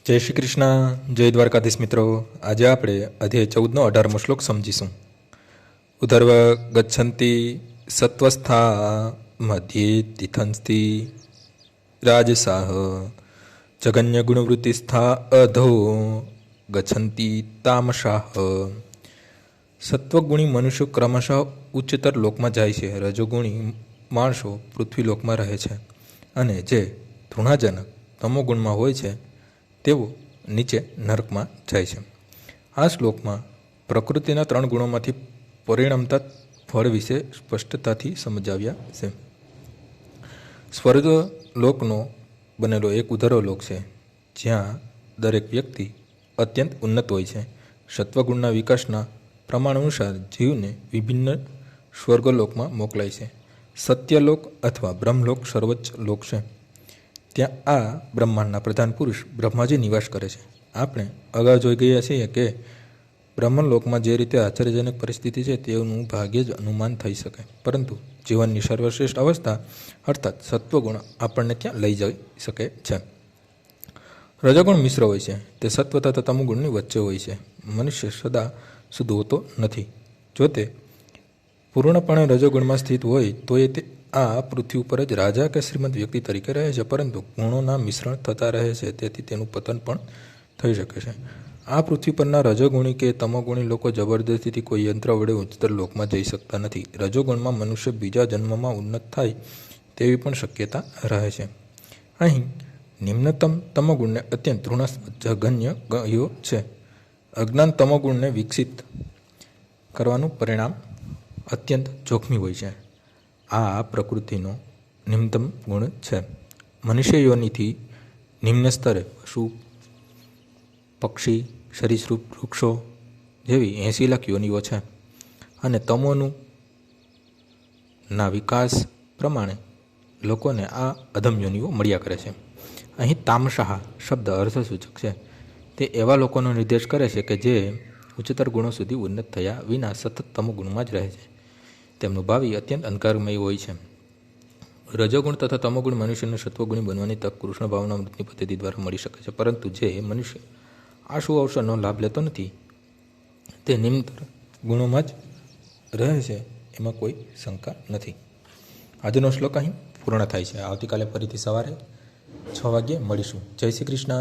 જય શ્રી કૃષ્ણ, જય દ્વારકાધીશ મિત્રો. આજે આપણે અધ્યાય 14નો 18મો શ્લોક સમજીશું. ઉધર્વ ગચ્છન્તિ સત્વસ્થા મધ્યે તિથંસ્તિ રાજસાહ જગન્ય ગુણવૃત્તિસ્થા અધો ગચ્છન્તિ તામસાહ. સત્વગુણી મનુષ્યો ક્રમશઃ ઉચ્ચતર લોકમાં જાય છે. રજોગુણી માણસો પૃથ્વી લોકમાં રહે છે અને જે તૃણાજનક તમોગુણમાં હોય છે તેઓ નીચે નરકમાં જાય છે. આ શ્લોકમાં પ્રકૃતિના 3 ગુણોમાંથી પરિણમતા ફળ વિશે સ્પષ્ટતાથી સમજાવ્યા છે. સ્વર્ગ લોકનો બનેલો એક ઉધર્વ લોક છે જ્યાં દરેક વ્યક્તિ અત્યંત ઉન્નત હોય છે. સત્વગુણના વિકાસના પ્રમાણ અનુસાર જીવને વિભિન્ન સ્વર્ગલોકમાં મોકલાય છે. સત્યલોક અથવા બ્રહ્મલોક સર્વોચ્ચ લોક છે. ત્યાં આ બ્રહ્માંડના પ્રધાન પુરુષ બ્રહ્માજી નિવાસ કરે છે. આપણે અગાઉ જોઈ ગયા છીએ કે બ્રહ્મલોકમાં જે રીતે આશ્ચર્યજનક પરિસ્થિતિ છે તેનું ભાગ્યે જ અનુમાન થઈ શકે, પરંતુ જીવનની સર્વશ્રેષ્ઠ અવસ્થા અર્થાત સત્વગુણ આપણને ત્યાં લઈ જઈ શકે છે. રજોગુણ મિશ્ર હોય છે. તે સત્વ તથા તમોગુણની વચ્ચે હોય છે. મનુષ્ય સદા શુદ્ધ હોતો નથી. જો તે પૂર્ણપણે રજોગુણમાં સ્થિત હોય તો એ તે આ પૃથ્વી ઉપર જ રાજા કે શ્રીમંત વ્યક્તિ તરીકે રહે છે, પરંતુ ગુણોના મિશ્રણ થતા રહે છે, તેથી તેનું પતન પણ થઈ શકે છે. આ પૃથ્વી પરના રજોગુણી કે તમોગુણી લોકો જબરદસ્તીથી કોઈ યંત્ર વડે ઉચ્ચતર લોકમાં જઈ શકતા નથી. રજોગુણમાં મનુષ્ય બીજા જન્મમાં ઉન્નત થાય તેવી પણ શક્યતા રહે છે. અહીં નિમ્નતમ તમોગુણને અત્યંત તૃણાસ્પદ જઘન્ય ગયો છે. અજ્ઞાન તમોગુણને વિકસિત કરવાનું પરિણામ અત્યંત જોખમી હોય છે. આ પ્રકૃતિનો નિમ્નતમ ગુણ છે. મનુષ્ય યોનિથી નિમ્ન સ્તરે પશુ, પક્ષી, સરીસૃપ, વૃક્ષો જેવી 80 લાખ યોનિઓ છે અને તમોનું ના વિકાસ પ્રમાણે લોકોને આ અધમ યોનિઓ મળ્યા કરે છે. અહીં તામસાહ શબ્દ અર્થસૂચક છે. તે એવા લોકોનો નિર્દેશ કરે છે કે જે ઉચ્ચતર ગુણો સુધી ઉન્નત થયા વિના સતત તમોગુણમાં જ રહે છે. તેમનું ભાવિ અત્યંત અંધકારમય હોય છે. રજોગુણ તથા તમોગુણ મનુષ્યને સત્વગુણી બનવાની તક કૃષ્ણ ભાવના મૃતની પદ્ધતિ દ્વારા મળી શકે છે, પરંતુ જે મનુષ્ય આ સુઅવસરનો લાભ લેતો નથી તે નિમ્નતર ગુણોમાં જ રહે છે, એમાં કોઈ શંકા નથી. આજનો શ્લોક અહીં પૂર્ણ થાય છે. આવતીકાલે ફરીથી સવારે 6 વાગ્યે મળીશું. જય શ્રી કૃષ્ણ.